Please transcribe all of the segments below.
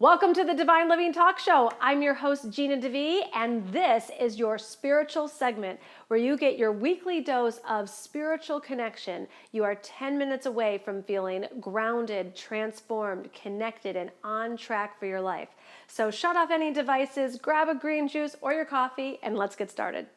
Welcome to the Divine Living Talk Show. I'm your host, Gina DeVee, and this is your spiritual segment where you get your weekly dose of spiritual connection. You are 10 minutes away from feeling grounded, transformed, connected, and on track for your life. So shut off any devices, grab a green juice or your coffee, and let's get started.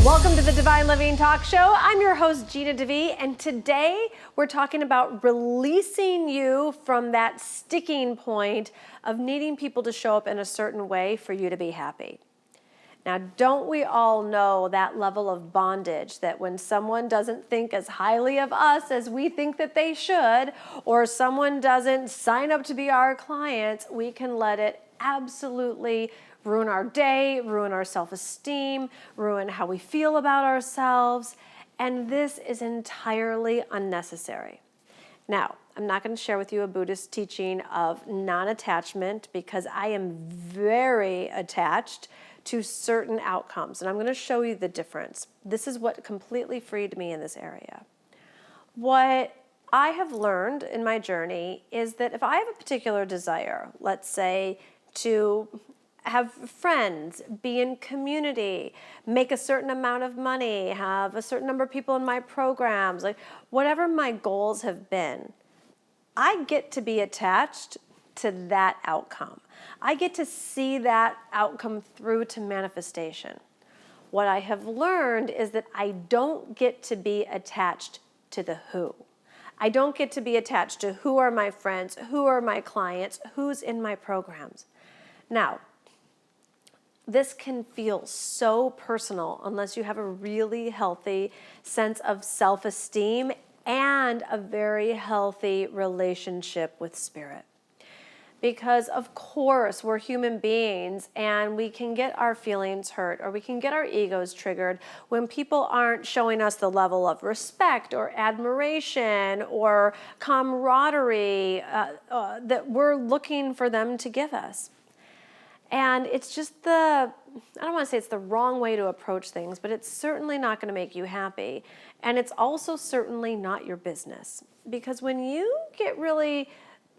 Welcome to the Divine Living Talk Show. I'm your host, Gina DeVee, and today we're talking about releasing you from that sticking point of needing people to show up in a certain way for you to be happy. Now, don't we all know that level of bondage that when someone doesn't think as highly of us as we think that they should, or someone doesn't sign up to be our clients, we can let it absolutely ruin our day, ruin our self-esteem, ruin how we feel about ourselves, and this is entirely unnecessary. Now, I'm not going to share with you a Buddhist teaching of non-attachment because I am very attached to certain outcomes, and I'm going to show you the difference. This is what completely freed me in this area. What I have learned in my journey is that if I have a particular desire, let's say to have friends, be in community, make a certain amount of money, have a certain number of people in my programs, like whatever my goals have been, I get to be attached to that outcome. I get to see that outcome through to manifestation. What I have learned is that I don't get to be attached to the who. I don't get to be attached to who are my friends, who are my clients, who's in my programs. Now, this can feel so personal unless you have a really healthy sense of self-esteem and a very healthy relationship with spirit. Because of course we're human beings and we can get our feelings hurt or we can get our egos triggered when people aren't showing us the level of respect or admiration or camaraderie that we're looking for them to give us. And it's just I don't want to say it's the wrong way to approach things, but it's certainly not going to make you happy. And it's also certainly not your business. Because when you get really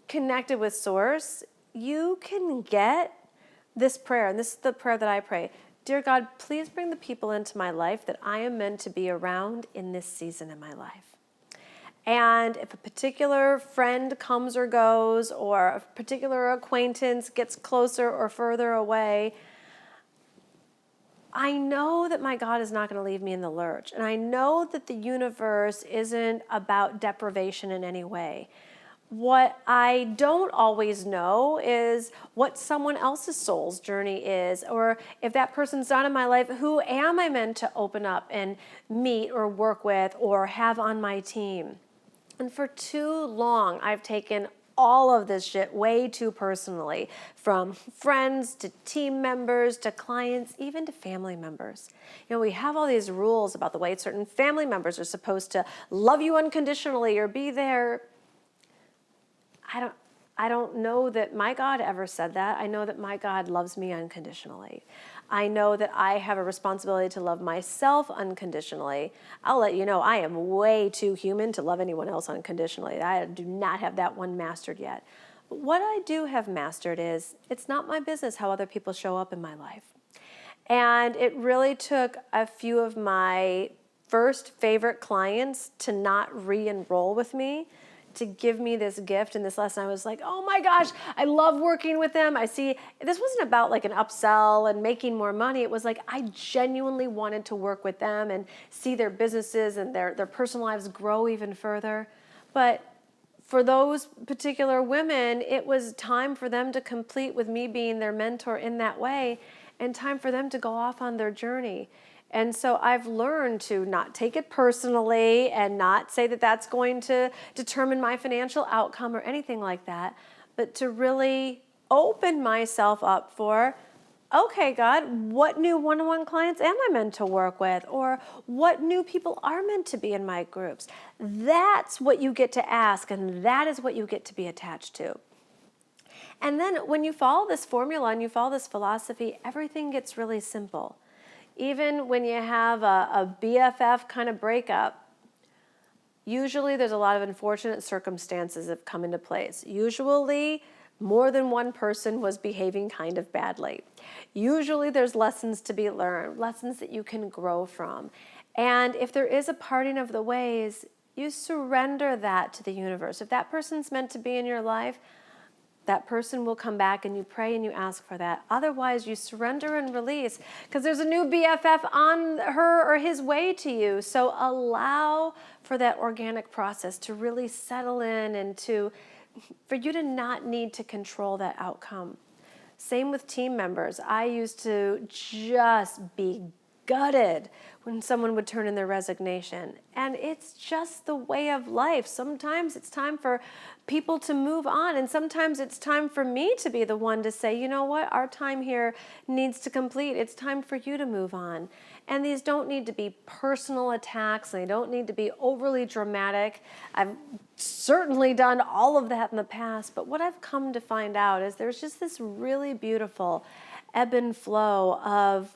connected with Source, you can get this prayer, and this is the prayer that I pray. Dear God, please bring the people into my life that I am meant to be around in this season in my life. And if a particular friend comes or goes, or a particular acquaintance gets closer or further away, I know that my God is not going to leave me in the lurch. And I know that the universe isn't about deprivation in any way. What I don't always know is what someone else's soul's journey is, or if that person's not in my life, who am I meant to open up and meet or work with or have on my team? And for too long, I've taken all of this shit way too personally, from friends to team members to clients, even to family members. You know, we have all these rules about the way certain family members are supposed to love you unconditionally or be there. I don't know that my God ever said that. I know that my God loves me unconditionally. I know that I have a responsibility to love myself unconditionally. I'll let you know, I am way too human to love anyone else unconditionally. I do not have that one mastered yet. But what I do have mastered is it's not my business how other people show up in my life. And it really took a few of my first favorite clients to not re-enroll with me, to give me this gift and this lesson. I was like, oh my gosh, I love working with them. I see, this wasn't about like an upsell and making more money. It was like, I genuinely wanted to work with them and see their businesses and their personal lives grow even further. But for those particular women, it was time for them to complete with me being their mentor in that way, and time for them to go off on their journey. And so I've learned to not take it personally and not say that that's going to determine my financial outcome or anything like that, but to really open myself up for, okay, God, what new one-on-one clients am I meant to work with? Or what new people are meant to be in my groups? That's what you get to ask, and that is what you get to be attached to. And then when you follow this formula and you follow this philosophy, everything gets really simple. Even when you have a BFF kind of breakup, usually there's a lot of unfortunate circumstances that have come into place. Usually more than one person was behaving kind of badly. Usually there's lessons to be learned, lessons that you can grow from. And if there is a parting of the ways, you surrender that to the universe. If that person's meant to be in your life, that person will come back, and you pray and you ask for that. Otherwise, you surrender and release, because there's a new BFF on her or his way to you. So allow for that organic process to really settle in and for you to not need to control that outcome. Same with team members. I used to just be gutted when someone would turn in their resignation. And it's just the way of life. Sometimes it's time for people to move on, and sometimes it's time for me to be the one to say, you know what, our time here needs to complete. It's time for you to move on. And these don't need to be personal attacks, and they don't need to be overly dramatic. I've certainly done all of that in the past, but what I've come to find out is there's just this really beautiful ebb and flow of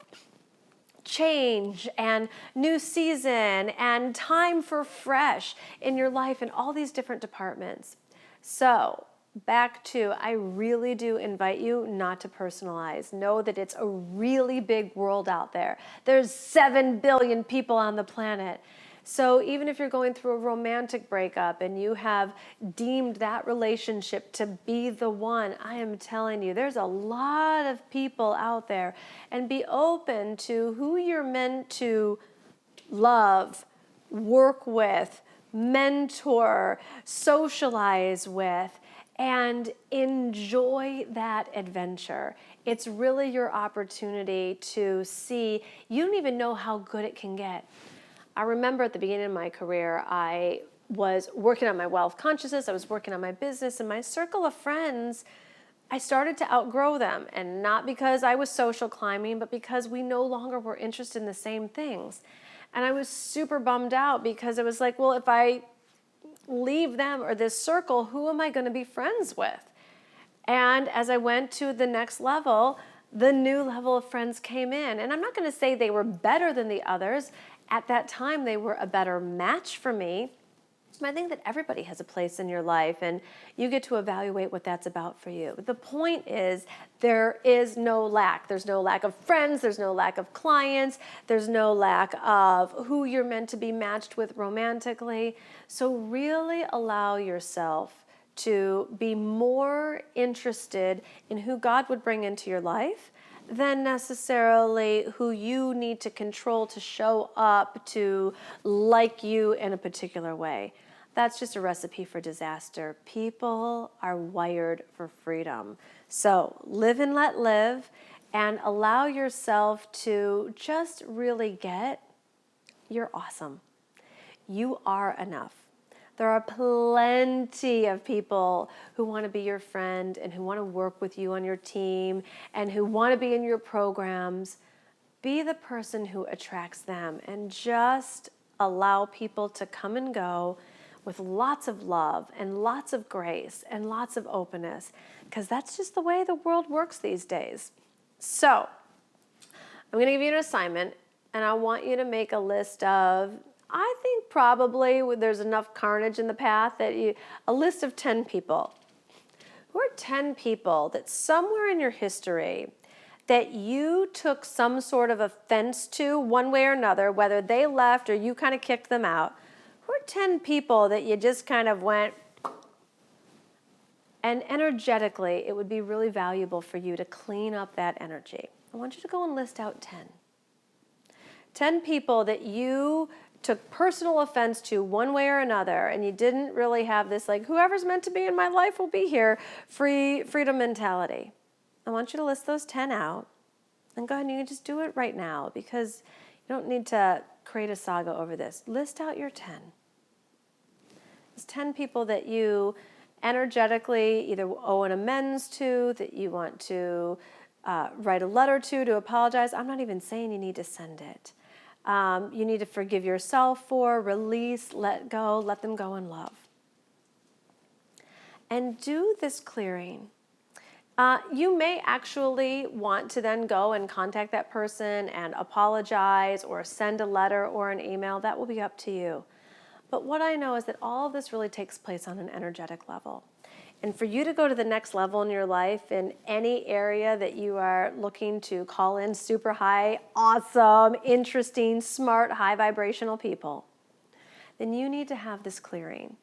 change and new season and time for fresh in your life in all these different departments. So back to, I really do invite you not to personalize. Know that it's a really big world out there. There's 7 billion people on the planet. So even if you're going through a romantic breakup and you have deemed that relationship to be the one, I am telling you, there's a lot of people out there, and be open to who you're meant to love, work with, mentor, socialize with, and enjoy that adventure. It's really your opportunity to see. You don't even know how good it can get. I remember at the beginning of my career, I was working on my wealth consciousness, I was working on my business, and my circle of friends, I started to outgrow them. And not because I was social climbing, but because we no longer were interested in the same things. And I was super bummed out, because it was like, well, if I leave them or this circle, who am I going to be friends with? And as I went to the next level, the new level of friends came in. And I'm not going to say they were better than the others. At that time, they were a better match for me. I think that everybody has a place in your life, and you get to evaluate what that's about for you. The point is, there is no lack. There's no lack of friends. There's no lack of clients. There's no lack of who you're meant to be matched with romantically. So really allow yourself to be more interested in who God would bring into your life than necessarily who you need to control to show up to like you in a particular way. That's just a recipe for disaster. People are wired for freedom. So live and let live, and allow yourself to just really get, you're awesome. You are enough. There are plenty of people who want to be your friend and who want to work with you on your team and who want to be in your programs. Be the person who attracts them, and just allow people to come and go with lots of love and lots of grace and lots of openness, because that's just the way the world works these days. So I'm going to give you an assignment, and I want you to make a list of, I think probably there's enough carnage in the path that a list of 10 people. Who are 10 people that somewhere in your history that you took some sort of offense to one way or another, whether they left or you kind of kicked them out? Who are 10 people that you just kind of went, and energetically it would be really valuable for you to clean up that energy? I want you to go and list out 10. 10 people that you took personal offense to one way or another, and you didn't really have this like, whoever's meant to be in my life will be here, freedom mentality. I want you to list those 10 out, and go ahead and you can just do it right now, because you don't need to create a saga over this. List out your 10. It's 10 people that you energetically either owe an amends to, that you want to write a letter to apologize. I'm not even saying you need to send it. You need to forgive yourself for, release, let go, let them go in love. And do this clearing. You may actually want to then go and contact that person and apologize or send a letter or an email. That will be up to you. But what I know is that all of this really takes place on an energetic level. And for you to go to the next level in your life in any area that you are looking to call in super high, awesome, interesting, smart, high vibrational people, then you need to have this clearing.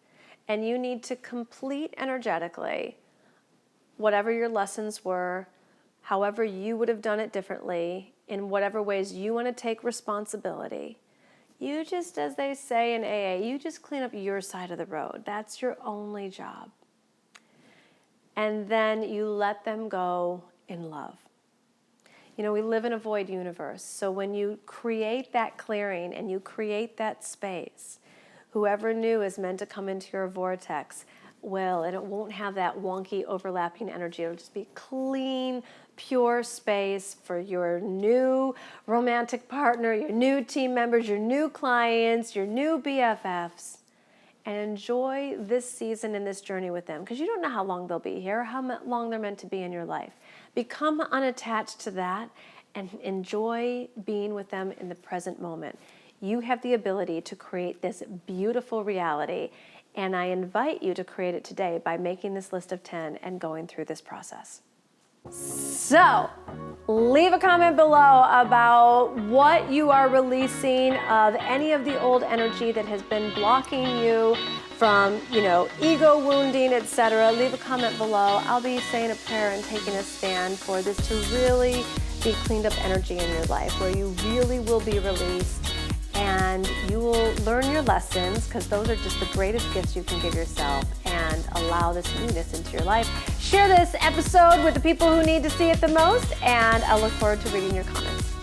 And you need to complete energetically whatever your lessons were, however you would have done it differently, in whatever ways you want to take responsibility. You just, as they say in AA, you just clean up your side of the road. That's your only job. And then you let them go in love. You know, we live in a void universe, so when you create that clearing and you create that space, whoever new is meant to come into your vortex will, and it won't have that wonky overlapping energy. It'll just be clean, pure space for your new romantic partner, your new team members, your new clients, your new BFFs. And enjoy this season and this journey with them, because you don't know how long they'll be here, how long they're meant to be in your life. Become unattached to that and enjoy being with them in the present moment. You have the ability to create this beautiful reality, and I invite you to create it today by making this list of 10 and going through this process. So, leave a comment below about what you are releasing of any of the old energy that has been blocking you from, ego wounding, etc. Leave a comment below. I'll be saying a prayer and taking a stand for this to really be cleaned up energy in your life, where you really will be released and you will learn your lessons, because those are just the greatest gifts you can give yourself, and allow this newness into your life. Share this episode with the people who need to see it the most, and I look forward to reading your comments.